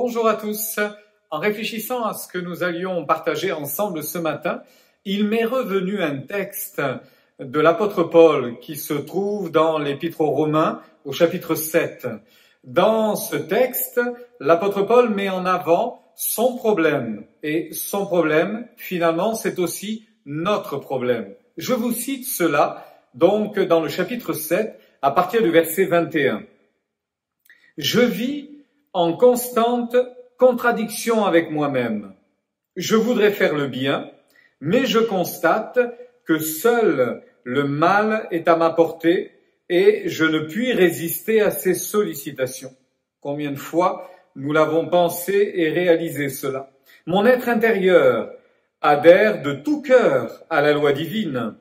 Bonjour à tous. En réfléchissant à ce que nous allions partager ensemble ce matin, il m'est revenu un texte de l'apôtre Paul qui se trouve dans l'Épître aux Romains au chapitre 7. Dans ce texte, l'apôtre Paul met en avant son problème. Et son problème, finalement, c'est aussi notre problème. Je vous cite cela, donc, dans le chapitre 7, à partir du verset 21. « Je vis en constante contradiction avec moi-même. Je voudrais faire le bien, mais je constate que seul le mal est à ma portée et je ne puis résister à ses sollicitations. » Combien de fois nous l'avons pensé et réalisé cela. Mon être intérieur adhère de tout cœur à la loi divine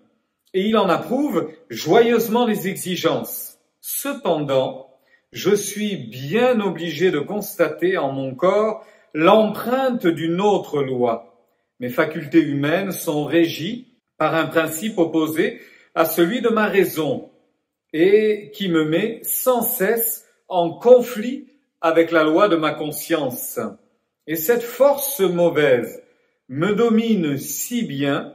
et il en approuve joyeusement les exigences. Cependant, je suis bien obligé de constater en mon corps l'empreinte d'une autre loi. Mes facultés humaines sont régies par un principe opposé à celui de ma raison et qui me met sans cesse en conflit avec la loi de ma conscience. Et cette force mauvaise me domine si bien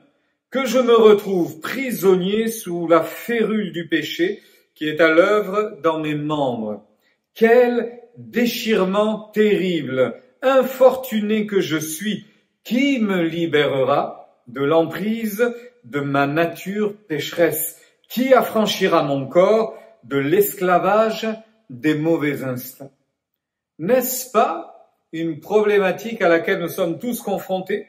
que je me retrouve prisonnier sous la férule du péché qui est à l'œuvre dans mes membres. Quel déchirement terrible, infortuné que je suis, qui me libérera de l'emprise de ma nature pécheresse? Qui affranchira mon corps de l'esclavage des mauvais instincts? N'est-ce pas une problématique à laquelle nous sommes tous confrontés?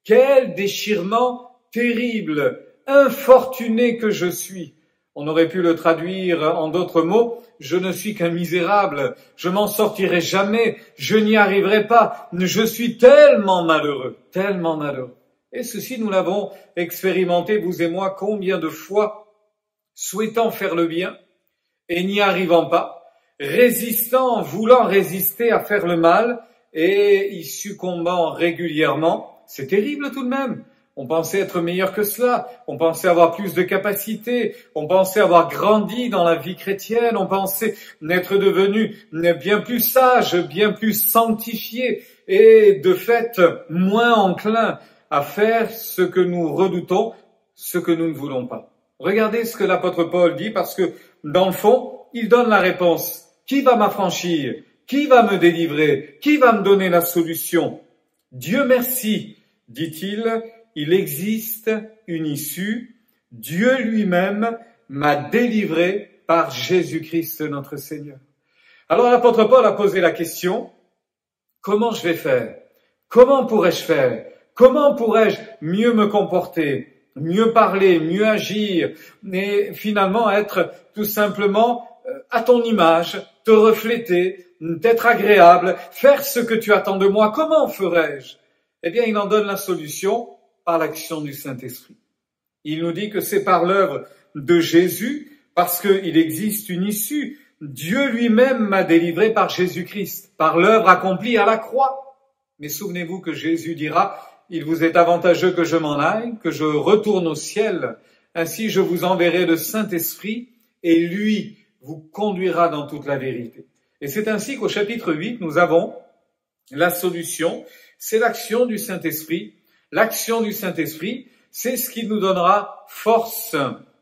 Quel déchirement terrible, infortuné que je suis! On aurait pu le traduire en d'autres mots, je ne suis qu'un misérable, je m'en sortirai jamais, je n'y arriverai pas, je suis tellement malheureux, tellement malheureux. Et ceci, nous l'avons expérimenté, vous et moi, combien de fois, souhaitant faire le bien et n'y arrivant pas, résistant, voulant résister à faire le mal et y succombant régulièrement. C'est terrible tout de même. On pensait être meilleur que cela, on pensait avoir plus de capacités, on pensait avoir grandi dans la vie chrétienne, on pensait être devenu bien plus sage, bien plus sanctifié et de fait moins enclin à faire ce que nous redoutons, ce que nous ne voulons pas. Regardez ce que l'apôtre Paul dit parce que dans le fond, il donne la réponse. Qui va m'affranchir? Qui va me délivrer? Qui va me donner la solution? Dieu merci, dit-il. Il existe une issue. Dieu lui-même m'a délivré par Jésus-Christ notre Seigneur. Alors l'apôtre Paul a posé la question, comment je vais faire? Comment pourrais-je faire? Comment pourrais-je mieux me comporter, mieux parler, mieux agir et finalement être tout simplement à ton image, te refléter, t'être agréable, faire ce que tu attends de moi? Comment ferais-je? Eh bien, il en donne la solution par l'action du Saint-Esprit. Il nous dit que c'est par l'œuvre de Jésus, parce qu'il existe une issue. Dieu lui-même m'a délivré par Jésus-Christ, par l'œuvre accomplie à la croix. Mais souvenez-vous que Jésus dira, il vous est avantageux que je m'en aille, que je retourne au ciel. Ainsi je vous enverrai le Saint-Esprit, et lui vous conduira dans toute la vérité. Et c'est ainsi qu'au chapitre 8, nous avons la solution, c'est l'action du Saint-Esprit. L'action du Saint-Esprit, c'est ce qui nous donnera force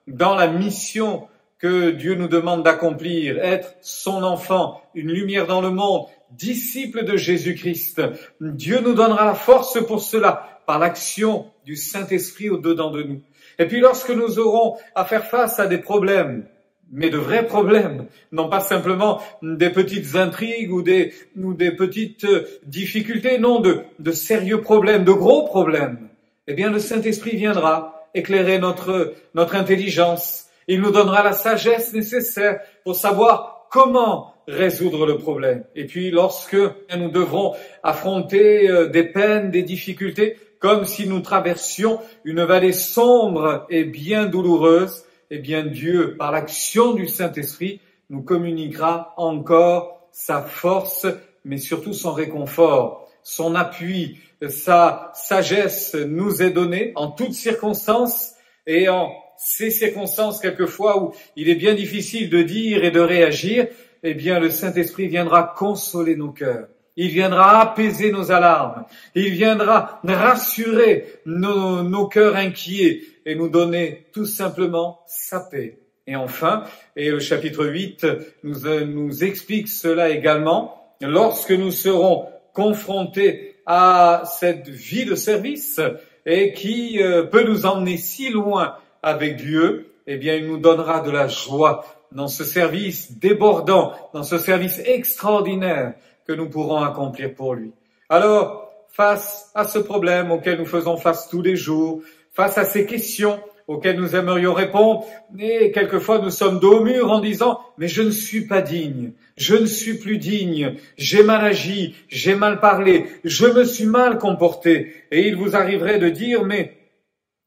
dans la mission que Dieu nous demande d'accomplir, être son enfant, une lumière dans le monde, disciple de Jésus-Christ. Dieu nous donnera la force pour cela, par l'action du Saint-Esprit au-dedans de nous. Et puis lorsque nous aurons à faire face à des problèmes, mais de vrais problèmes, non pas simplement des petites intrigues ou des petites difficultés, non, de sérieux problèmes, de gros problèmes, eh bien le Saint-Esprit viendra éclairer notre intelligence. Il nous donnera la sagesse nécessaire pour savoir comment résoudre le problème. Et puis lorsque nous devrons affronter des peines, des difficultés, comme si nous traversions une vallée sombre et bien douloureuse, eh bien Dieu, par l'action du Saint-Esprit, nous communiquera encore sa force, mais surtout son réconfort, son appui, sa sagesse nous est donnée en toutes circonstances et en ces circonstances quelquefois où il est bien difficile de dire et de réagir, eh bien le Saint-Esprit viendra consoler nos cœurs. Il viendra apaiser nos alarmes. Il viendra rassurer nos cœurs inquiets et nous donner tout simplement sa paix. Et enfin, et le chapitre 8 nous explique cela également, lorsque nous serons confrontés à cette vie de service et qui peut nous emmener si loin avec Dieu, eh bien, il nous donnera de la joie dans ce service débordant, dans ce service extraordinaire que nous pourrons accomplir pour lui. Alors, face à ce problème auquel nous faisons face tous les jours, face à ces questions auxquelles nous aimerions répondre, et quelquefois nous sommes dos au mur en disant « mais je ne suis pas digne, je ne suis plus digne, j'ai mal agi, j'ai mal parlé, je me suis mal comporté ». Et il vous arriverait de dire « mais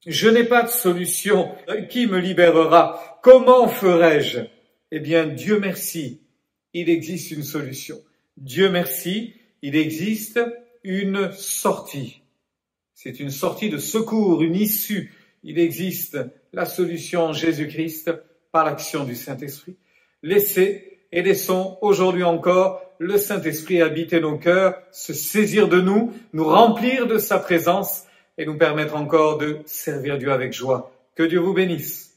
je n'ai pas de solution, qui me libérera? Comment ferais-je » Eh bien, Dieu merci, il existe une solution. Dieu merci, il existe une sortie. C'est une sortie de secours, une issue. Il existe la solution en Jésus-Christ par l'action du Saint-Esprit. Laissons aujourd'hui encore le Saint-Esprit habiter nos cœurs, se saisir de nous remplir de sa présence et nous permettre encore de servir Dieu avec joie. Que Dieu vous bénisse.